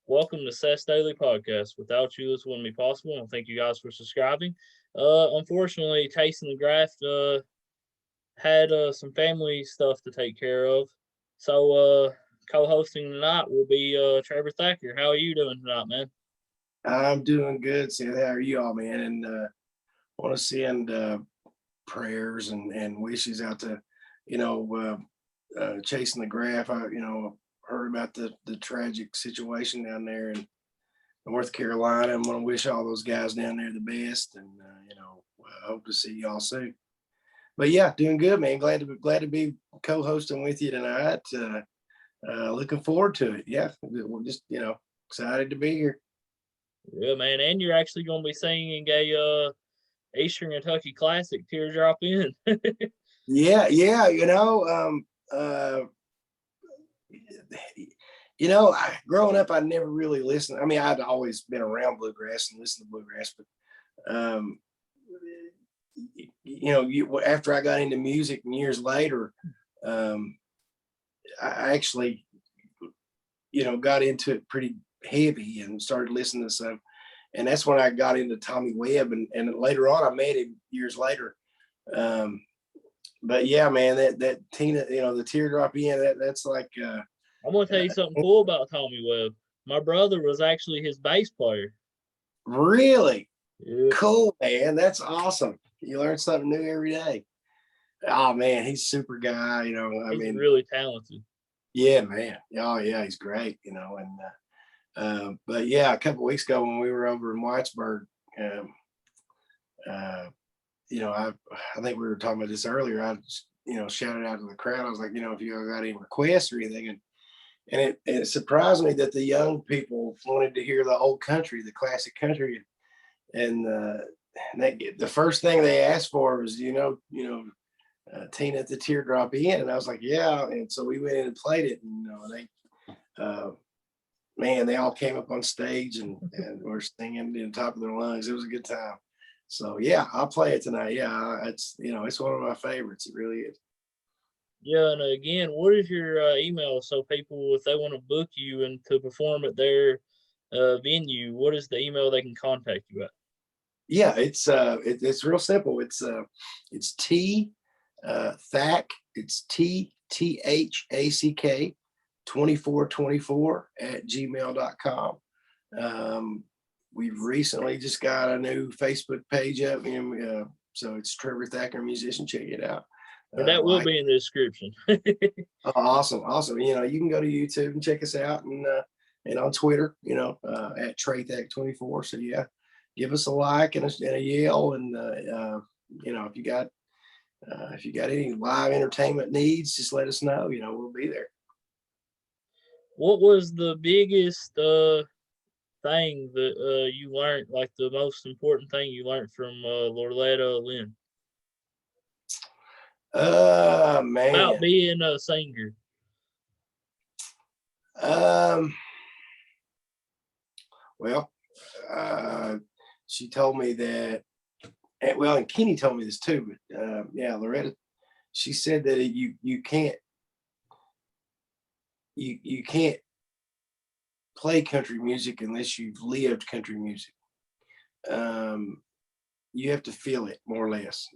Welcome to Seth's Daily Podcast. Without you, this wouldn't be possible. And thank you guys for subscribing. Unfortunately, Tasting the Graft had some family stuff to take care of. So, co-hosting tonight will be Trevor Thacker. How are you doing tonight, man? I'm doing good, Seth. How are you all, man? And want to send prayers and wishes out to, you know, chasing the graph. I, heard about the tragic situation down there in North Carolina. I'm going to wish all those guys down there the best, and hope to see y'all soon. But yeah, doing good, man. Glad to be co-hosting with you tonight. Looking forward to it. Yeah, we're just excited to be here. Yeah, man. And you're actually going to be singing a Eastern Kentucky classic, "Teardrop In." Yeah, yeah. Growing up, I never really listened. I mean, I'd always been around bluegrass and listened to bluegrass, but after I got into music and years later, I actually, got into it pretty heavy and started listening to some. And that's when I got into Tommy Webb, and later on, I met him years later. But yeah, man, that Tina, the teardrop in, that's like. I'm going to tell you something cool about Tommy Webb. My brother was actually his bass player. Really? Yeah. Cool, man. That's awesome. You learn something new every day. Oh man, he's a super guy. He's really talented. Yeah, man. Oh yeah, he's great. But yeah, a couple of weeks ago when we were over in Whitesburg, I think we were talking about this earlier. I just, shouted out to the crowd. I was like, if you got any requests or anything, and it surprised me that the young people wanted to hear the old country, the classic country, and the first thing they asked for was, Tina at the Teardrop In, and I was like, yeah, and so we went in and played it, and man, they all came up on stage and were singing in the top of their lungs. It was a good time. So yeah, I'll play it tonight. Yeah, it's one of my favorites. It really is. Yeah, and again, what is your email so people, if they want to book you and to perform at their venue, what is the email they can contact you at? Yeah, it's real simple. It's T Thack. It's TTHACK 2424 at gmail.com. We've recently just got a new Facebook page up, so it's Trevor Thacker Musician. Check it out. But that will be in the description. Awesome. You can go to YouTube and check us out, and on Twitter, at TreyThack24. So yeah, give us a like and a yell, and if you got any live entertainment needs, just let us know. We'll be there. What was the biggest thing that you learned, like the most important thing you learned from Loretta Lynn? Man. About being a singer. Well, she told me that, and Kenny told me this too, but Loretta, she said that you can't play country music unless you've lived country music. You have to feel it more or less,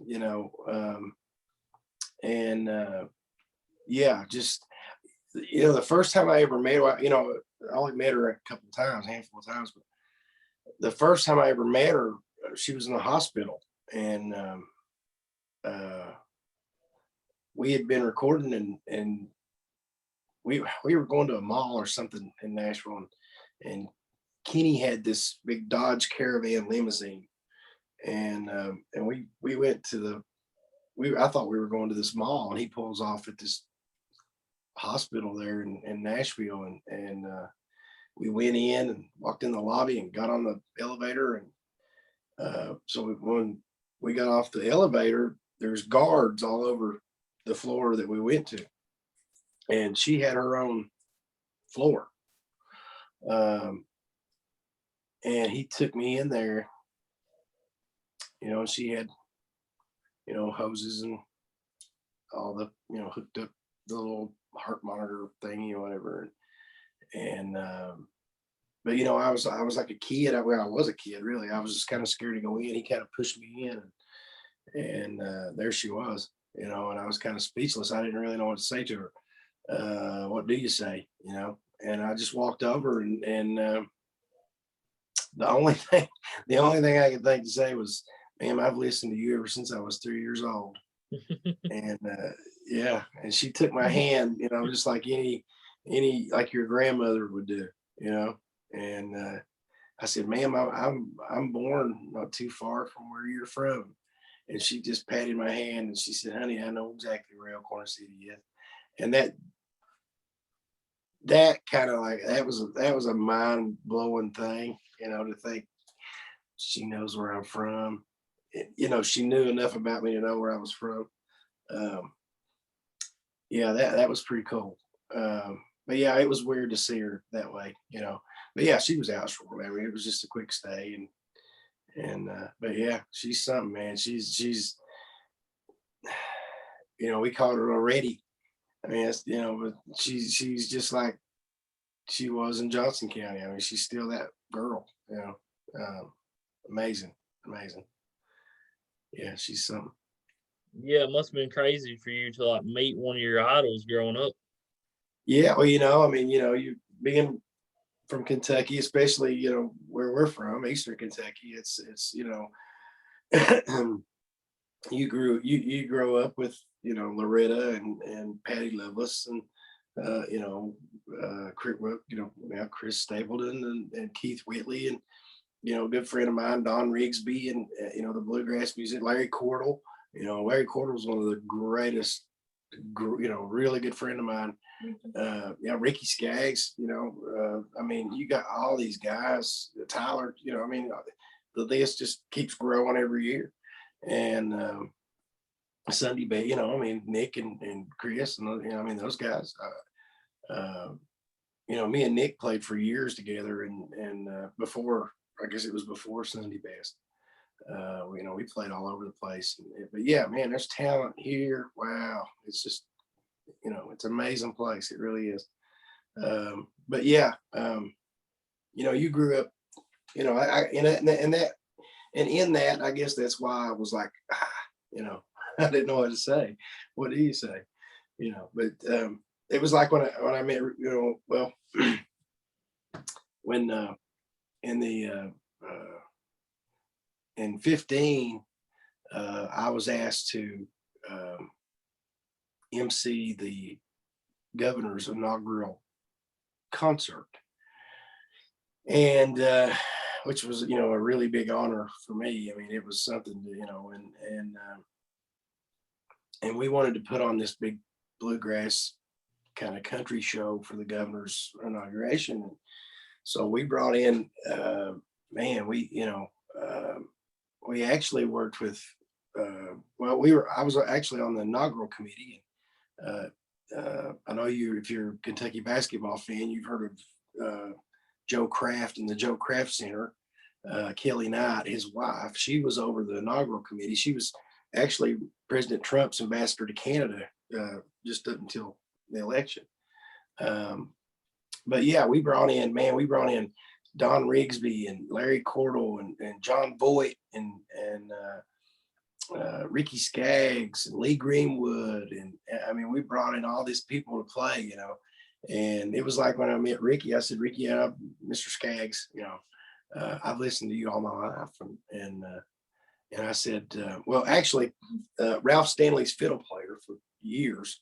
just the first time I ever met her, I only met her a handful of times, but the first time I ever met her, she was in the hospital, and we had been recording, and we were going to a mall or something in Nashville, and Kenny had this big Dodge Caravan limousine, and we went to I thought we were going to this mall, and he pulls off at this hospital there in Nashville, and we went in and walked in the lobby and got on the elevator, and so when we got off the elevator, there's guards all over the floor that we went to, and she had her own floor, and he took me in there. She had hoses and all the hooked up the little heart monitor thingy or whatever, and but I was like a kid. I was a kid, really. I was just kind of scared to go in. He kind of pushed me in, and there she was, and I was kind of speechless. I didn't really know what to say to her. What do you say? And I just walked over, and the only thing, the only thing I could think to say was, "Ma'am, I've listened to you ever since I was 3 years old." And yeah, and she took my hand, just like any like your grandmother would do, you know. And I said, "Ma'am, I'm born not too far from where you're from." And she just patted my hand and she said, "Honey, I know exactly where Elkhorn City is." And that kind of like that was a mind blowing thing, to think she knows where I'm from. She knew enough about me to know where I was from. Um, yeah, that was pretty cool. But yeah, it was weird to see her that way. But yeah, she was out short. I mean, it was just a quick stay, and but yeah, she's something, man. She's we called her already. I mean, but she's just like she was in Johnson County. I mean, she's still that girl. Um, amazing, amazing. Yeah, she's something. Yeah, it must have been crazy for you to like meet one of your idols growing up. Yeah, well, I mean, you being from Kentucky, especially where we're from, Eastern Kentucky. It's you grow up with Loretta and Patty Loveless and now Chris Stapleton and Keith Whitley and a good friend of mine, Don Rigsby, and the bluegrass music, Larry Cordell. Larry Cordell was one of the greatest, really good friend of mine. Ricky Skaggs. I mean, you got all these guys, Tyler. I mean, the list just keeps growing every year. And Sunday Bay. I mean, Nick and Chris, and I mean those guys. Me and Nick played for years together, and before, I guess it was before Sunday Best. We played all over the place. But yeah, man, there's talent here. Wow, it's just it's an amazing place. It really is. But yeah, you grew up. I and in that, I guess that's why I was like, I didn't know what to say. What do you say? But it was like when I met, well, when in the in 15, I was asked to MC the governor's inaugural concert, and which was a really big honor for me. I mean, it was something and we wanted to put on this big bluegrass kind of country show for the governor's inauguration. So we brought in, man, we actually worked with, I was actually on the inaugural committee. I know if you're a Kentucky basketball fan, you've heard of Joe Kraft and the Joe Kraft Center. Kelly Knight, his wife, she was over the inaugural committee. She was actually President Trump's ambassador to Canada just up until the election. But yeah, we brought in Don Rigsby and Larry Cordell and John Voight and Ricky Skaggs and Lee Greenwood. And I mean, we brought in all these people to play, and it was like when I met Ricky, I said, "Ricky, Mr. Skaggs, I've listened to you all my life." And I said, well, actually, Ralph Stanley's fiddle player for years,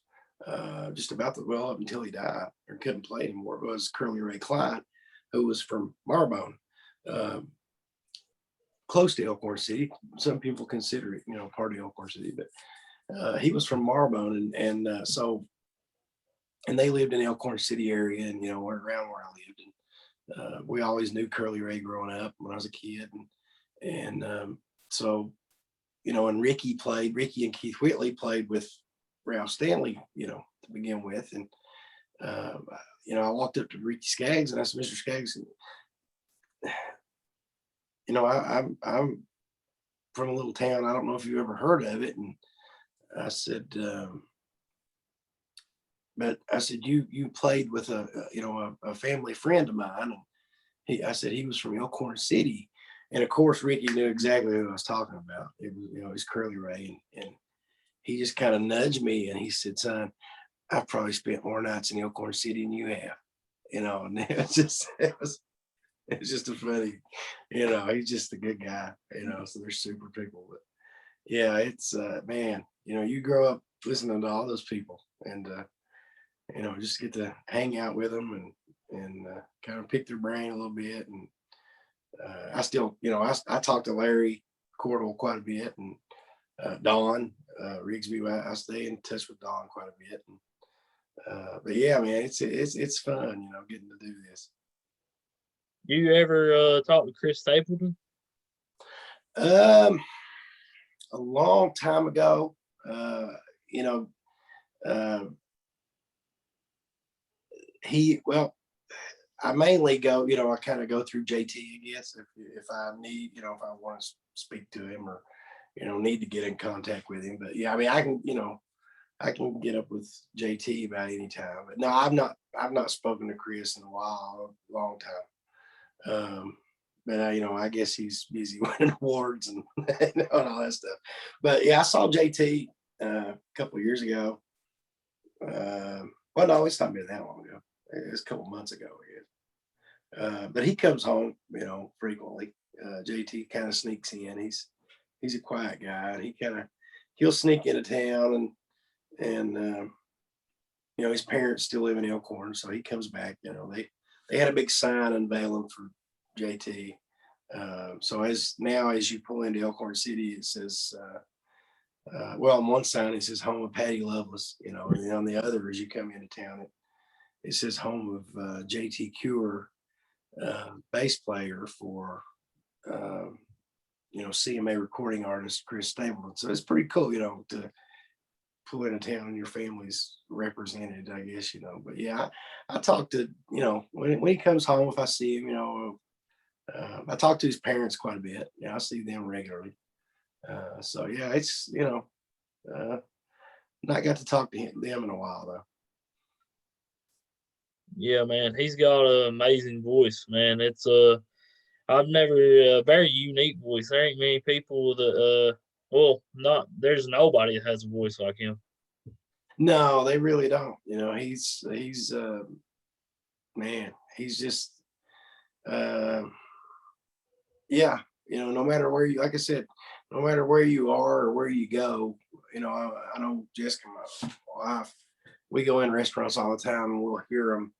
just about up until he died or couldn't play anymore, was Curly Ray Klein, who was from Marbone, close to Elkhorn City. Some people consider it, part of Elkhorn City, but he was from Marbone, and they lived in Elkhorn City area, and around where I lived, and we always knew Curly Ray growing up when I was a kid, and so and Ricky and Keith Whitley played with Ralph Stanley, to begin with, and I walked up to Ricky Skaggs and I said, "Mr. Skaggs, I'm from a little town. I don't know if you ever heard of it." And I said, but I said, you played with a family friend of mine. And I said he was from Elkhorn City. And of course, Ricky knew exactly who I was talking about. It was, it was Curly Ray. And he just kind of nudged me and he said, son, I've probably spent more nights in Elkhorn City than you have. And it was it's just a funny, he's just a good guy, so they're super people. But yeah, it's man, you grow up listening to all those people and just get to hang out with them and kind of pick their brain a little bit. And I still, I talk to Larry Cordell quite a bit, and Don Rigsby. I stay in touch with Don quite a bit. And, but yeah, man, it's fun, getting to do this. You ever talk to Chris Stapleton? A long time ago, you know, uh, I mainly go, I kind of go through JT, I guess, if I need, if I want to speak to him or, need to get in contact with him. But yeah, I mean, I can get up with JT about any time. But no, I've not spoken to Chris in a long time. But I guess he's busy winning awards and, and all that stuff. But yeah, I saw JT a couple of years ago. Well, no, it's not been that long ago. It was a couple months ago, I guess. But he comes home, frequently. JT kind of sneaks in. He's a quiet guy, and he'll sneak into town, and his parents still live in Elkhorn, so he comes back. They had a big sign unveiling for JT. So as you pull into Elkhorn City, it says, on one sign it says home of Patty Loveless, and then on the other, as you come into town, it says home of JT Cure, bass player for CMA recording artist Chris Stapleton. So it's pretty cool, to pull into town and your family's represented, I guess, But yeah, I talk to, when he comes home, if I see him, I talk to his parents quite a bit. I see them regularly. So yeah, it's not got to talk to them in a while though. Yeah, man, he's got an amazing voice, man. It's I've never very unique voice. There ain't many people that not there's nobody that has a voice like him. No, they really don't. He's man, he's just yeah, no matter where you, like I said, no matter where you are or where you go, I know Jessica, my wife, we go in restaurants all the time and we'll hear them,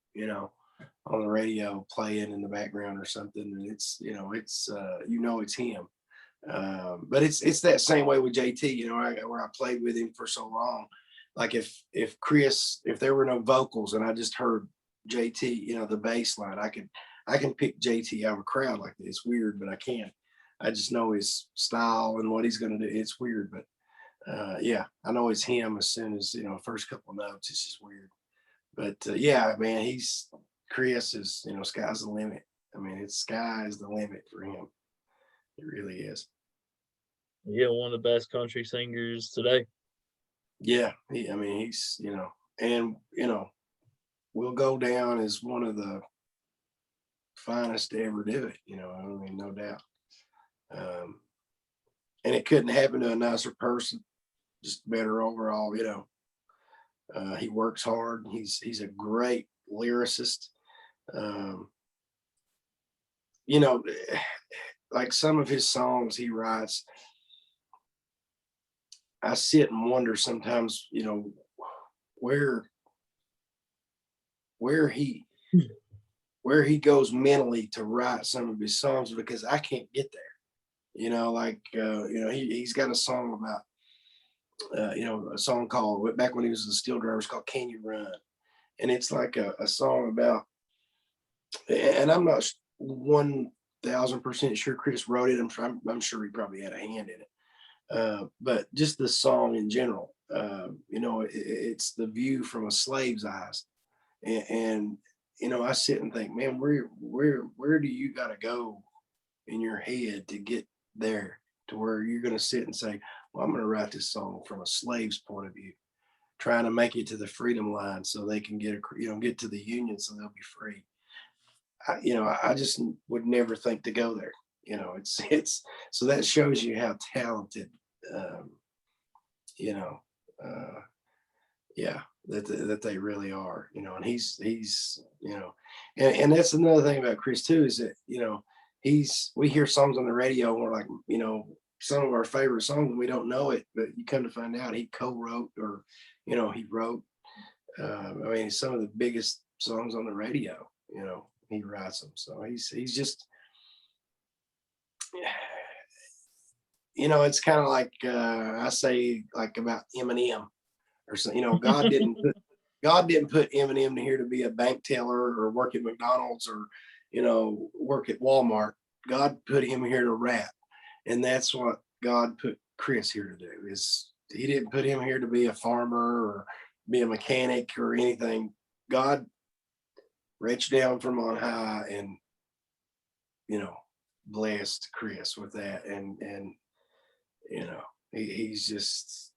on the radio playing in the background or something, and it's it's him. But it's that same way with JT. Where I played with him for so long. Like if there were no vocals and I just heard JT, the bass line, I can pick JT out of a crowd like that. It's weird, but I can. I just know his style and what he's going to do. It's weird, but yeah, I know it's him as soon as first couple of notes. It's just weird. But yeah, man, Chris is, sky's the limit. I mean, sky is the limit for him. It really is. Yeah, one of the best country singers today. Yeah, he's, and will go down as one of the finest to ever do it. No doubt. And it couldn't happen to a nicer person. Just better overall. He works hard. He's a great lyricist. Like some of his songs he writes, I sit and wonder sometimes, where he goes mentally to write some of his songs, because I can't get there. He's got a song about a song called, back when he was a steel drummer, it's called Can You Run? And it's like a song about, and I'm not 1,000% sure Chris wrote it. I'm sure he probably had a hand in it. But just the song in general, it's the view from a slave's eyes. And I sit and think, man, where do you got to go in your head to get there, to where you're going to sit and say, well, I'm going to write this song from a slave's point of view, trying to make it to the freedom line so they can get to the union so they'll be free. I just would never think to go there. It's so that shows you how talented, um, you know, uh, yeah, that they really are. And he's and that's another thing about Chris too is that he's we hear songs on the radio and we're like some of our favorite songs and we don't know it, but you come to find out he co-wrote or he wrote. I mean, some of the biggest songs on the radio. He writes them, so he's just it's kind of like I say like about Eminem or something. God didn't put Eminem here to be a bank teller or work at McDonald's or work at Walmart. God put him here to rap, and that's what God put Chris here to do. Is He didn't put him here to be a farmer or be a mechanic or anything. God reached down from on high and blessed Chris with that, and he's just,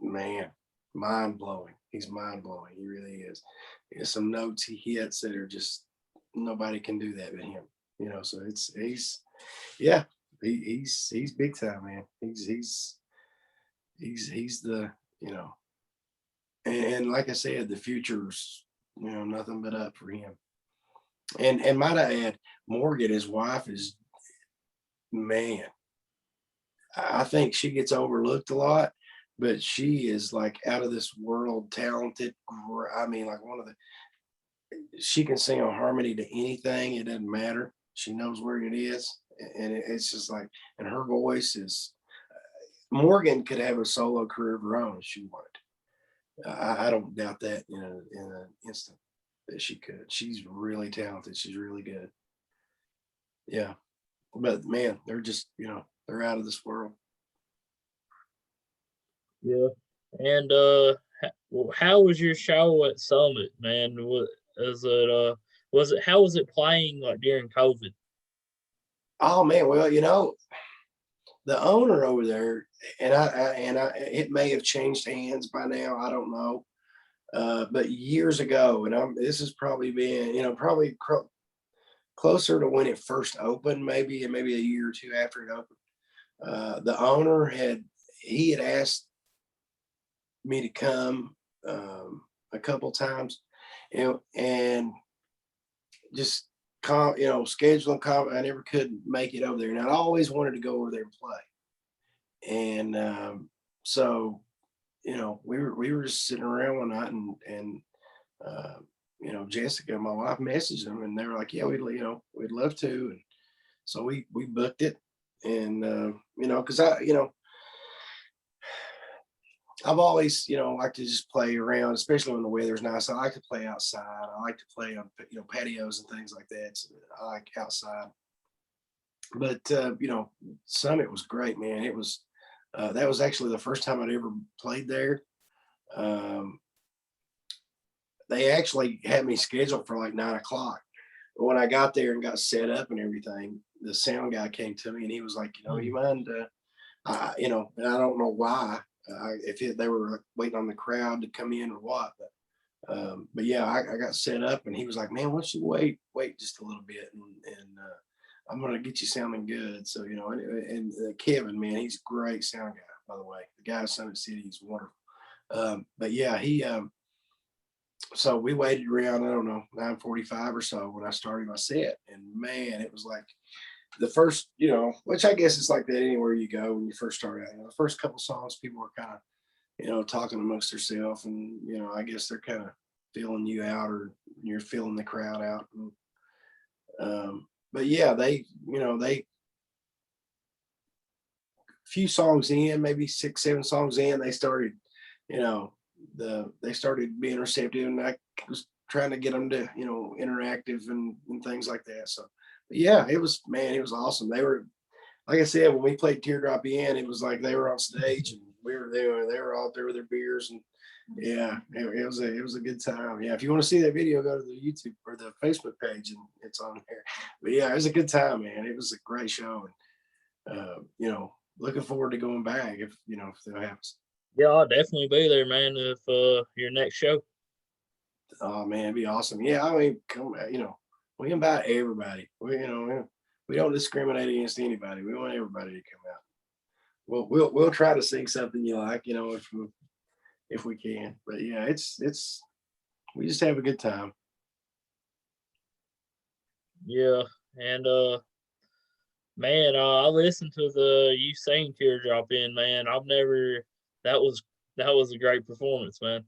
man, mind blowing. He's mind blowing. He really is. There's some notes he hits that are just nobody can do that but him. So yeah, he's big time, man. He's the and like I said, the future's nothing but up for him. And might I add, Morgan, his wife, is, man, I think she gets overlooked a lot, but she is like out of this world talented. I mean, like she can sing a harmony to anything. It doesn't matter. She knows where it is. And it's just like, and her voice is, Morgan could have a solo career of her own if she wanted. I don't doubt that in an instant that she could. She's really talented. She's really good. Yeah. But man, they're just, they're out of this world. Yeah. And how was your show at Summit, man? Was it how was it playing like during COVID? Oh man, well, the owner over there, and it may have changed hands by now. I don't know. But years ago, and this has probably been, probably closer to when it first opened, maybe a year or two after it opened. The owner he had asked me to come a couple times, and just scheduling. I never could make it over there, and I always wanted to go over there and play. And so, we were just sitting around one night, and Jessica, my wife, messaged them, and they were like, "Yeah, we'd love to." And so we booked it, and because I've always, like to just play around, especially when the weather's nice. I like to play outside. I like to play on, patios and things like that. So I like outside. But Summit was great, man. It was that was actually the first time I'd ever played there. Um, they actually had me scheduled for like 9 o'clock. But when I got there and got set up and everything, the sound guy came to me and he was like, you mind, and I don't know why, they were waiting on the crowd to come in or what, but yeah, I got set up and he was like, man, why don't you wait just a little bit, and I'm gonna get you sounding good. So and Kevin, man, he's a great sound guy, by the way. The guy at Summit City is wonderful. But yeah, he so we waited around, I don't know, 9:45 or so when I started my set, and man, it was like the first, which I guess it's like that anywhere you go when you first start out. The first couple songs, people are kind of, talking amongst themselves, and I guess they're kind of feeling you out, or you're feeling the crowd out. And, but yeah, they few songs in, maybe 6, 7 songs in, they started, they started being receptive, and I was trying to get them to, interactive and things like that. So yeah, it was awesome. They were, like I said, when we played Teardrop In, it was like they were on stage and we were there. They were all there with their beers, and yeah, it was a good time. Yeah, if you want to see that video, go to the YouTube or the Facebook page, and it's on there. But yeah, it was a good time, man. It was a great show, and looking forward to going back if that happens. Yeah, I'll definitely be there, man. If your next show. Oh man, it'd be awesome. Yeah, I mean, come, We invite everybody. We don't discriminate against anybody. We want everybody to come out. We'll try to sing something you like, if we can. But yeah, it's we just have a good time. Yeah, and man, I listened to the you saying teardrop in, man. I've never that was that was a great performance, man.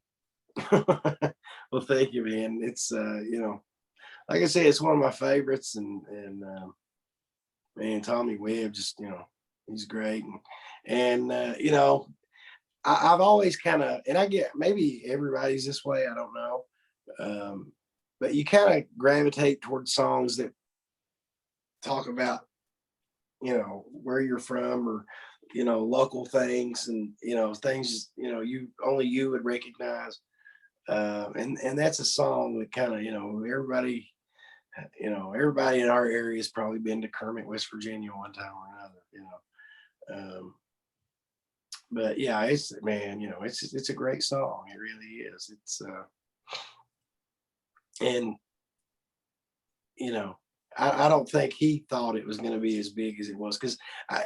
Well, thank you, man. It's like I say, it's one of my favorites, and man, Tommy Webb, just he's great, and I've always kind of, and I get maybe everybody's this way, I don't know, um, but you kind of gravitate towards songs that talk about where you're from, or local things, and things you would recognize, and that's a song that kind of everybody in our area has probably been to Kermit, West Virginia one time or another. But yeah, it's man, it's a great song. It really is. It's and you know, I don't think he thought it was going to be as big as it was, because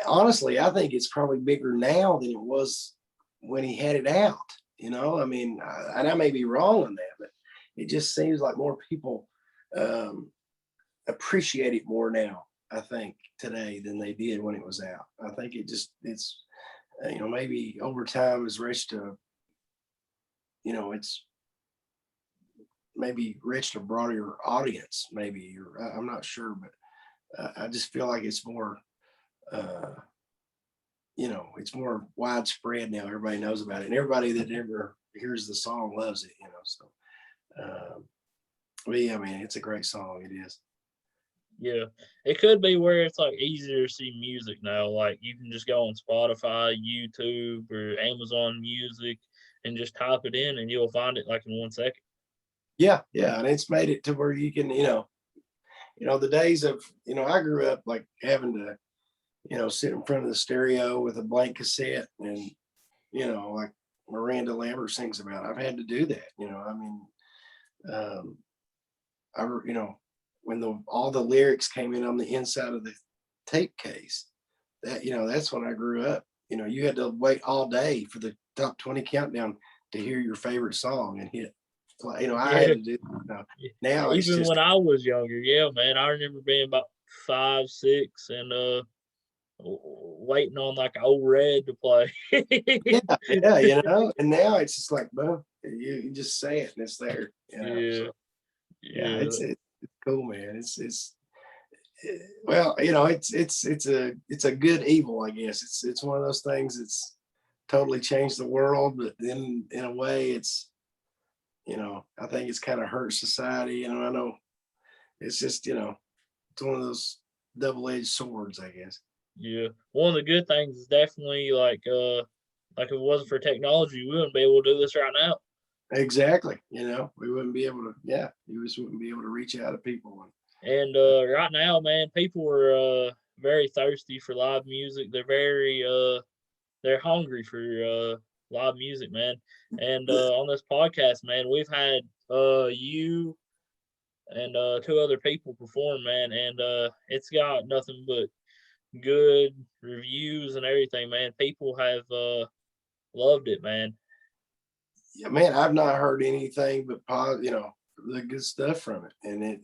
honestly, I think it's probably bigger now than it was when he had it out. I mean, and I may be wrong on that, but it just seems like more people um, appreciate it more now, I think, today than they did when it was out. I think it's maybe over time has reached it's maybe reached a broader audience, maybe, or I'm not sure, but I just feel like it's more, uh, it's more widespread now. Everybody knows about it, and everybody that ever hears the song loves it. So, but yeah, man, it's a great song. It is. Yeah, it could be where it's like easier to see music now. Like you can just go on Spotify, YouTube, or Amazon Music, and just type it in, and you'll find it like in 1 second. Yeah, yeah, and it's made it to where you can, the days of, I grew up like having to, sit in front of the stereo with a blank cassette, and like Miranda Lambert sings about, I've had to do that. I mean, um, when all the lyrics came in on the inside of the tape case, that's when I grew up. You had to wait all day for the top 20 countdown to hear your favorite song and hit play. I had Yeah, to do. yeah. Now it's Even just when I was younger, yeah, man, I remember being about 5, 6, and waiting on like old red to play. yeah, yeah, and now it's just like, boom, you just say it and it's there. Yeah, So yeah, yeah, it's cool, man. Well, it's a good evil, I guess. It's one of those things that's totally changed the world, but then in a way, I think it's kind of hurt society. I know it's just it's one of those double-edged swords, I guess. yeah. One of the good things is definitely like if it wasn't for technology, we wouldn't be able to do this right now. Exactly. We wouldn't be able to. Yeah, you just wouldn't be able to reach out to people. And right now, man, people are very thirsty for live music. They're hungry for live music, man. And on this podcast, man, we've had you and two other people perform, man, and it's got nothing but good reviews and everything, man. People have loved it, man. Yeah, man, I've not heard anything but the good stuff from it, and it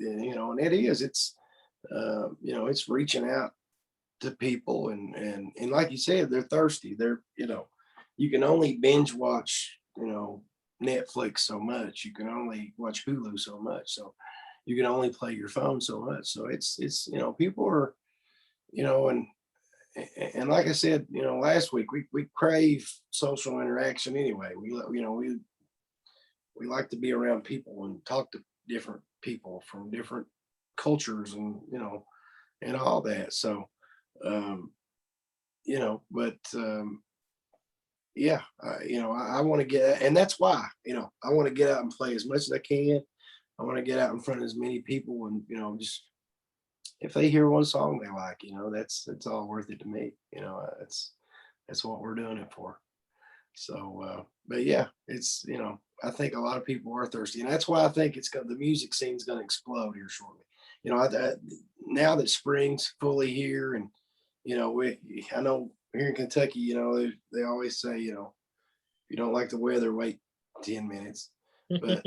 is. It's reaching out to people, and like you said, they're thirsty. You can only binge watch, Netflix so much. You can only watch Hulu so much. So you can only play your phone so much. So it's people are, and like I said, last week, we crave social interaction anyway. We like to be around people and talk to different people from different cultures, and all that. So, um, but yeah, I want to get, and that's why, I want to get out and play as much as I can. I want to get out in front of as many people, and just if they hear one song they like, that's all worth it to me. That's what we're doing it for. So, but yeah, I think a lot of people are thirsty, and that's why I think the music scene's going to explode here shortly. now that spring's fully here, and I know here in Kentucky, they always say, if you don't like the weather, wait 10 minutes. But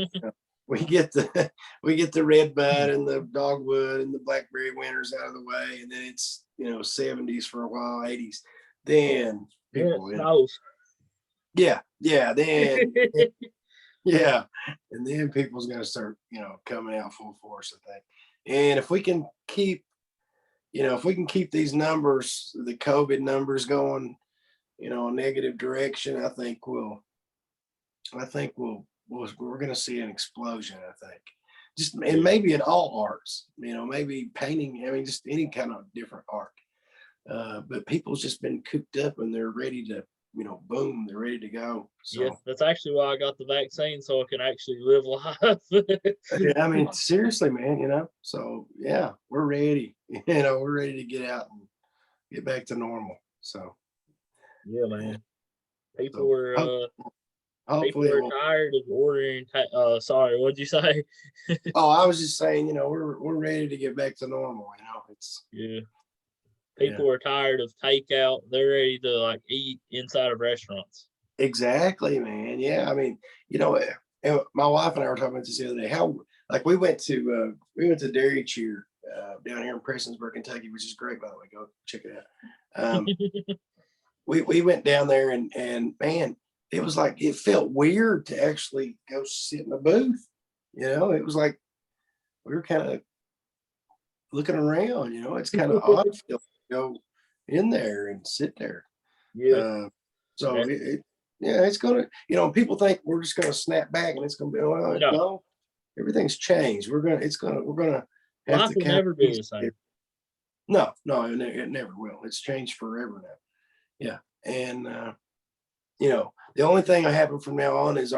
we get the we get the red bud and the dogwood and the blackberry winters out of the way, and then it's 70s for a while, 80s. Then people, yeah, then yeah, and then people's gonna start, coming out full force, I think. And if we can keep, these numbers, the COVID numbers going, a negative direction, I think we're going to see an explosion. I think, and maybe in all arts, maybe painting. I mean, just any kind of different art. But people's just been cooped up and they're ready to, boom, they're ready to go. So yes, that's actually why I got the vaccine, so I can actually live life. I mean, seriously, man. So yeah, we're ready. We're ready to get out and get back to normal. So yeah, man. People so were hopefully tired of ordering. Sorry, what'd you say? Oh, I was just saying, we're ready to get back to normal. It's People are tired of takeout. They're ready to like eat inside of restaurants. Exactly, man. Yeah, I mean, and my wife and I were talking about this the other day. How like we went to Dairy Cheer down here in Prestonsburg, Kentucky, which is great, by the way. Go check it out. We went down there and man, it was like it felt weird to actually go sit in a booth. It was like we were kind of looking around. It's kind of odd to go in there and sit there. Yeah. So it's gonna. People think we're just gonna snap back and it's gonna be no. Everything's changed. We're gonna have life to will never be the same. No, it never will. It's changed forever now. Yeah, and the only thing that happen from now on is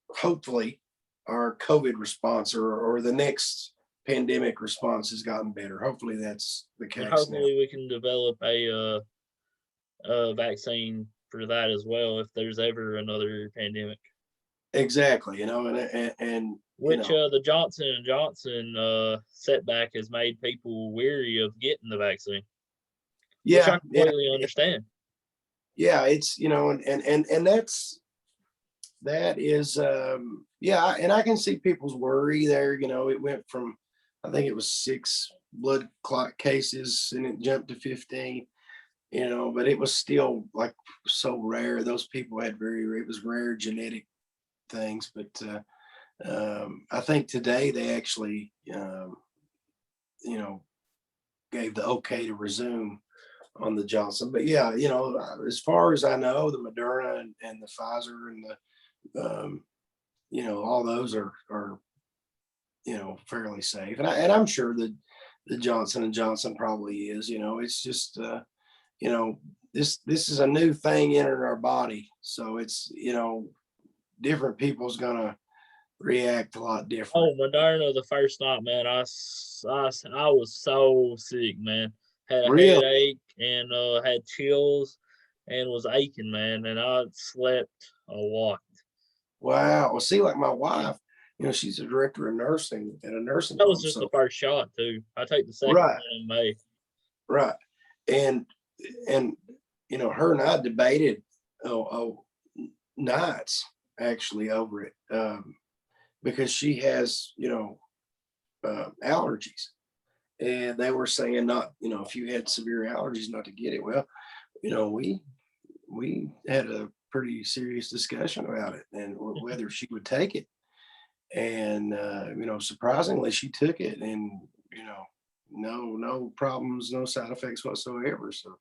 hopefully our COVID response or the next pandemic response has gotten better. Hopefully that's the case. And hopefully we can develop a vaccine for that as well if there's ever another pandemic. Exactly, and which the Johnson and Johnson setback has made people weary of getting the vaccine. Yeah, which I completely understand. Yeah, it's and that is and I can see people's worry there. It went from, I think it was 6 blood clot cases and it jumped to 15. But it was still like so rare. Those people had it was rare genetic things. But I think today they actually gave the okay to resume on the Johnson. But yeah, as far as I know, the Moderna and the Pfizer and the all those are fairly safe. And I'm sure that the Johnson and Johnson probably is. It's just this is a new thing entering our body, so it's different people's gonna react a lot different. Oh, Moderna, the first night, man, I was so sick, man. Had a headache and had chills and was aching, man, and I slept a lot. Wow. Well, see, like my wife, she's a director of nursing at a nursing home. That was home, just the first shot, too. I take the second right. one in May. Right. And her and I debated nights actually over it because she has, allergies. And they were saying not, if you had severe allergies, not to get it. Well, we had a pretty serious discussion about it and whether she would take it. And, surprisingly, she took it and, no problems, no side effects whatsoever. So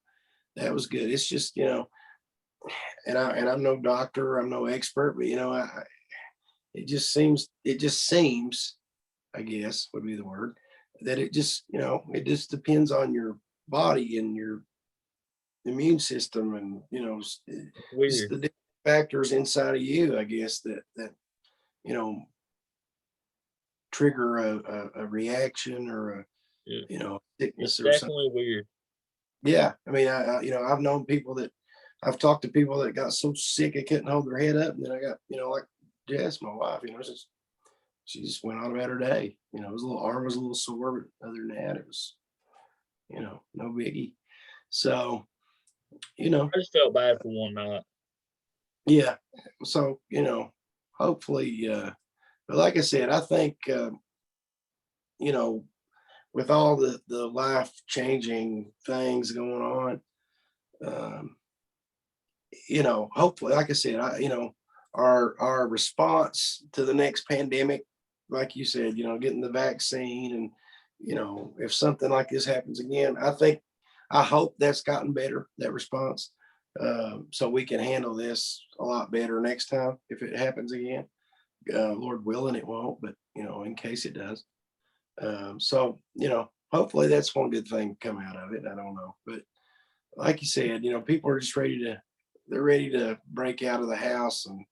that was good. It's just, and I'm no doctor, I'm no expert, but, it just seems, I guess would be the word, that it just, it just depends on your body and your immune system and, just the different factors inside of you, I guess, that trigger a reaction or a, sickness it's or definitely something. Weird. Yeah. I mean, I've known people I've talked to people that got so sick they couldn't hold their head up. And then I got, like Jess, my wife, just she just went on about her day. You know, arm was a little sore, but other than that, it was, you know, no biggie. So, you know, I just felt bad for one night. yeah. So, you know, hopefully, but like I said, I think, you know, with all the life changing things going on, um, you know, hopefully, like I said, you know, our response to the next pandemic, like you said, you know, getting the vaccine, and you know, if something like this happens again, I hope that's gotten better, that response, so we can handle this a lot better next time if it happens again. Lord willing, it won't, but you know, in case it does. So you know, hopefully that's one good thing to come out of it. I don't know, but like you said, you know, people are just they're ready to break out of the house, and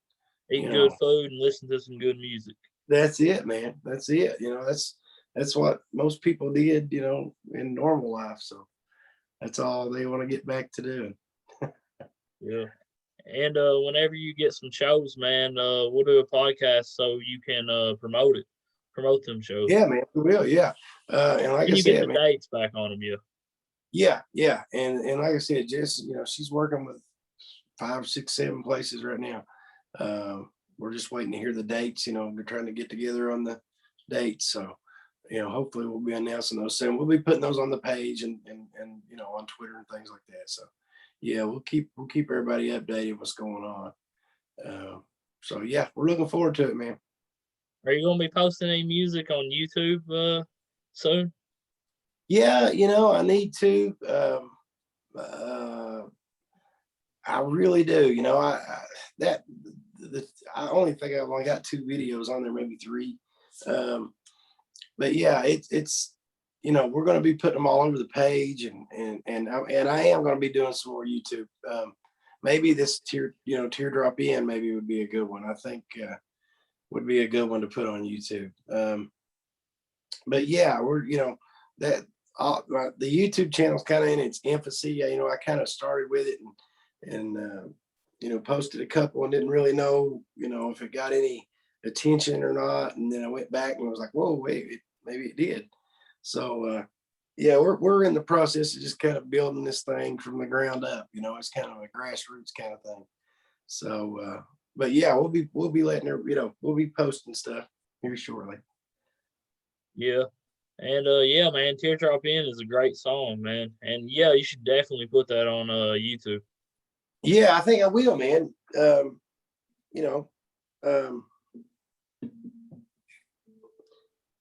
Eat you good know, food and listen to some good music. that's it, man. That's it. You know, that's what most people did, you know, in normal life. So that's all they want to get back to doing. Yeah. And whenever you get some shows, man, we'll do a podcast so you can promote them shows. Yeah, man, we will. Yeah, and like I When you get said, the man, dates back on them, yeah. yeah, and like I said, Jess, you know, she's working with 5, 6, 7 places right now. We're just waiting to hear the dates. You know, we're trying to get together on the dates. So, you know, hopefully we'll be announcing those soon. We'll be putting those on the page, and you know, on Twitter and things like that. So, yeah, we'll keep everybody updated what's going on. So yeah, we're looking forward to it, man. Are you gonna be posting any music on YouTube soon? Yeah, you know, I need to. Uh, I really do. You know, that I only think I've only got 2 videos on there, maybe 3. Um, but yeah, it's you know, we're going to be putting them all over the page, and I am going to be doing some more YouTube. Maybe this teardrop in maybe would be a good one. I think would be a good one to put on YouTube. But yeah, we're you know that the YouTube channel is kind of in its infancy. You know, I kind of started with it, and you know, posted a couple and didn't really know, you know, if it got any attention or not. And then I went back and was like, whoa, wait, maybe it did. So yeah, we're in the process of just kind of building this thing from the ground up. You know, it's kind of a grassroots kind of thing. So but yeah, we'll be letting her, you know, we'll be posting stuff here shortly. Yeah. And yeah, man, Teardrop In is a great song, man. And yeah, you should definitely put that on YouTube. Yeah, I think I will, man. You know, um,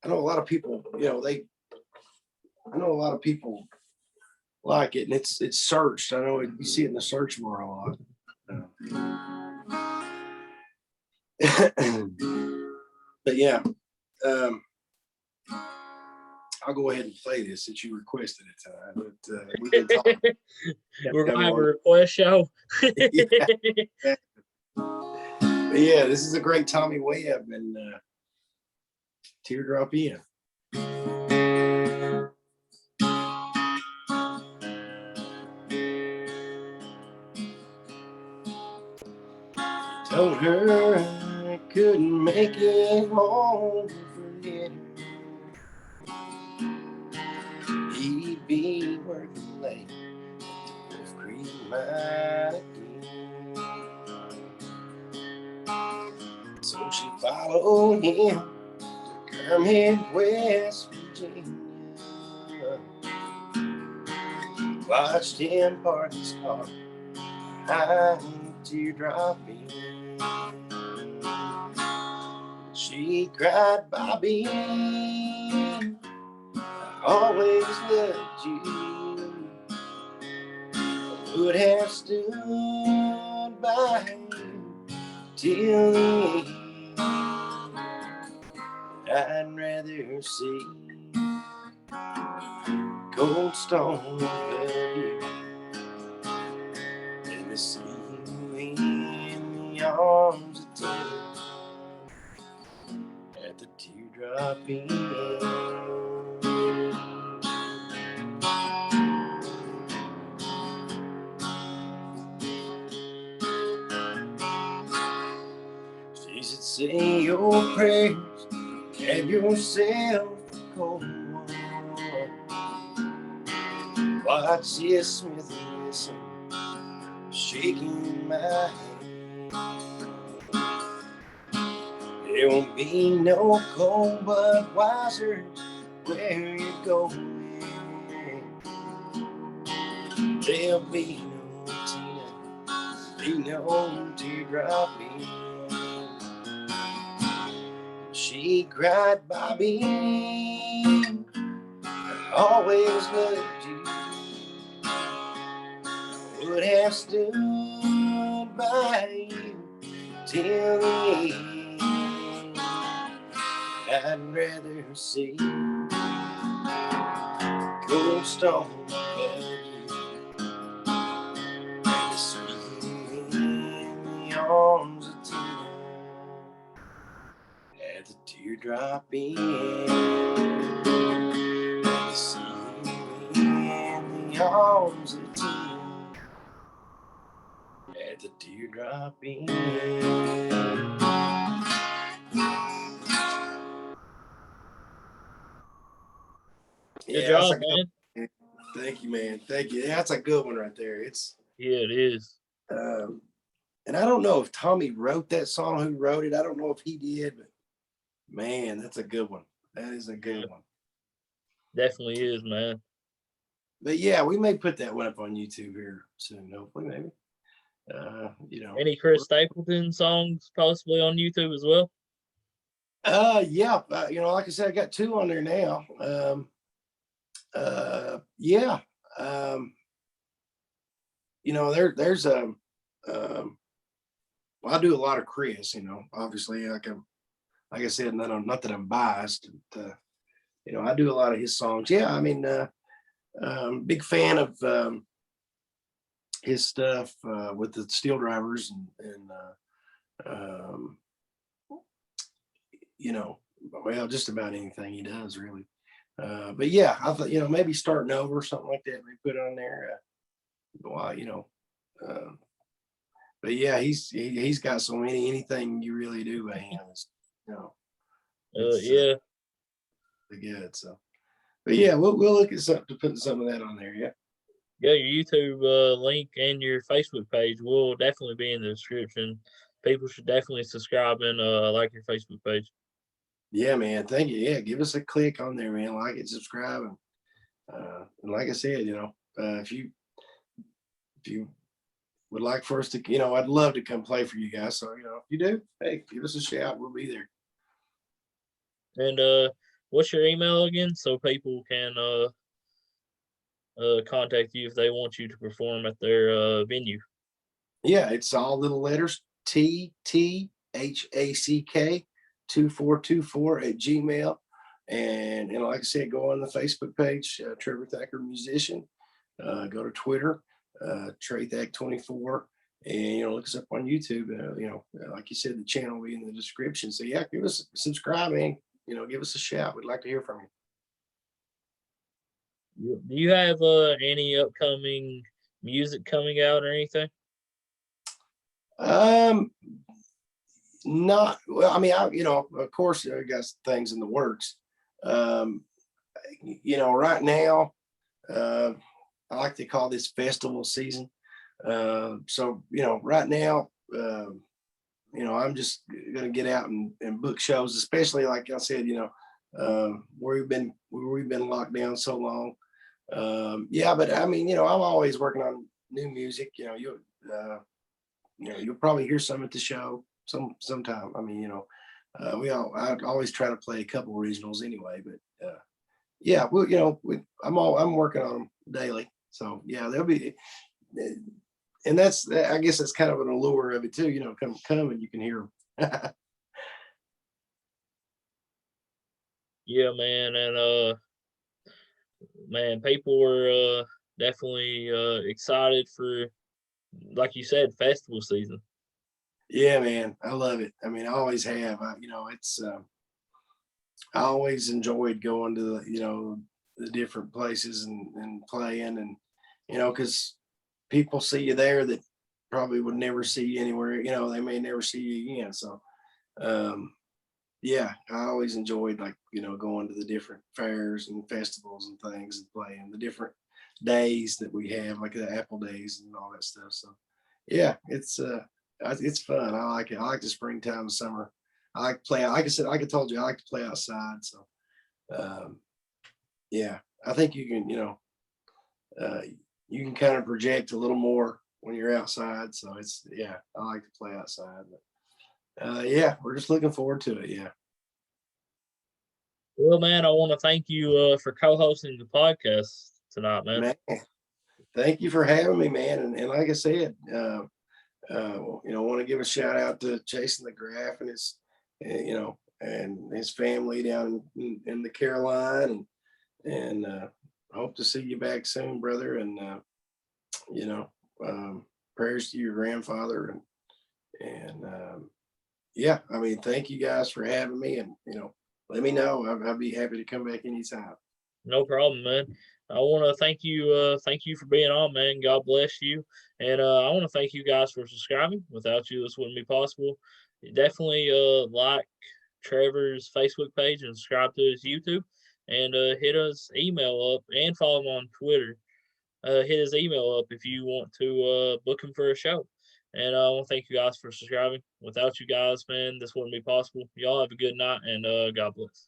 I know a lot of people, you know, I know a lot of people like it, and it's searched. I know you see it in the search bar a lot. But yeah, um, I'll go ahead and play this since you requested it tonight. But we've been talking. We're gonna have a request show. Yeah. But yeah, this is a great Tommy Webb and Teardrop In. Told her I couldn't make it home for dinner. He'd be working late with Creek Mine again. So she followed him to Kermit, West Virginia. Watched him park his car behind Teardrop In. She cried, Bobby, I always loved you. I would have stood by you till the end. I'd rather see Cold Stone Pelley than to see you in the arms of Teddy at the Teardrop In. She said, say your prayers Have yourself a cold one. Watch this Smith and Wesson shaking my hand. There won't be no cold Budweiser where you're going. There'll be no Tina, be no teardrop in. She cried, Bobby, I always loved you. Would have stood by you till the end. I'd rather see gold star above you than to see you in the arms of Tina at the teardrop inn. Than to see you in the arms of Tina at the teardrop inn. Good Yeah, that's job, a good man. one. Thank you, man. Thank you. That's a good one right there. It's Yeah, it is. and I don't know if Tommy wrote that song, who wrote it. I don't know if he did, but man, that's a good one. That is a Yeah, good one. definitely is, man. But yeah, we may put that one up on YouTube here soon, hopefully, maybe. Any Chris Stapleton songs possibly on YouTube as well? Yeah, like I said, I got 2 on there now. Yeah. There's well, I do a lot of Chris, obviously, like I said, not that I'm biased, but, I do a lot of his songs. Yeah, I mean, big fan of his stuff with the Steel Drivers and well, just about anything he does, really. But yeah, I thought, maybe starting over, something like that, maybe put it on there. Uh, but yeah, he's got so many. Anything you really do by him is, it's Yeah, good. So, but yeah, we'll look at something, putting some of that on there. Yeah. yeah. Your YouTube link and your Facebook page will definitely be in the description. People should definitely subscribe and like your Facebook page. Yeah, man. Thank you. Yeah, give us a click on there, man. Like it, subscribe, and like I said, if you would like for us to, I'd love to come play for you guys. So, if you do, hey, give us a shout. We'll be there. And what's your email again, so people can contact you if they want you to perform at their venue? Yeah, it's all little letters, TTHACK 2424 at Gmail. And like I said, go on the Facebook page, Trevor Thacker Musician. Go to Twitter, Trey Thack 24, and look us up on YouTube. Like you said, the channel will be in the description. So yeah, give us subscribe, man. Give us a shout. We'd like to hear from Do you have any upcoming music coming out or anything? you. Not well. I mean, of course, I got things in the works. Um, right now, I like to call this festival season. So, right now, I'm just going to get out and book shows, especially like I said, where we've been locked down so long. Yeah, but I mean, I'm always working on new music. You'll probably hear some at the show sometime. I mean, I always try to play a couple regionals anyway, but yeah, well, I'm working on them daily. So yeah, they'll be, and I guess that's kind of an allure of it too. Come and you can hear them. Yeah, man, and man, people were definitely excited for, like you said, festival season. Yeah, man, I love it. I mean, I always have. It's I always enjoyed going to the different places and playing, and because people see you there that probably would never see you anywhere. They may never see you again. So, um, Yeah, I always enjoyed, like, going to the different fairs and festivals and things and playing the different days that we have, like the Apple days and all that stuff. So yeah, it's fun. I like it. I like the springtime, summer. I like to play. Like I said, like I told you, I like to play outside. So um, yeah, I think uh, you can kind of project a little more when you're outside. So yeah, I like to play outside. But yeah, we're just looking forward to it. Yeah. Well, man, I want to thank you for co-hosting the podcast tonight, man. Man, thank you for having me, man. And like I said, want to give a shout out to Jason the Graph and his family down in the Caroline, and hope to see you back soon, brother. And you know, prayers to your grandfather, and yeah, I mean, thank you guys for having me, and let me know. I'd be happy to come back anytime. No problem, man. I want to thank you for being on, man. God bless you, and I want to thank you guys for subscribing. Without you, this wouldn't be possible. Definitely like Trevor's Facebook page and subscribe to his YouTube, and hit his email up and follow him on Twitter. Hit his email up if you want to book him for a show. And I want to thank you guys for subscribing. Without you guys, man, this wouldn't be possible. Y'all have a good night, and God bless.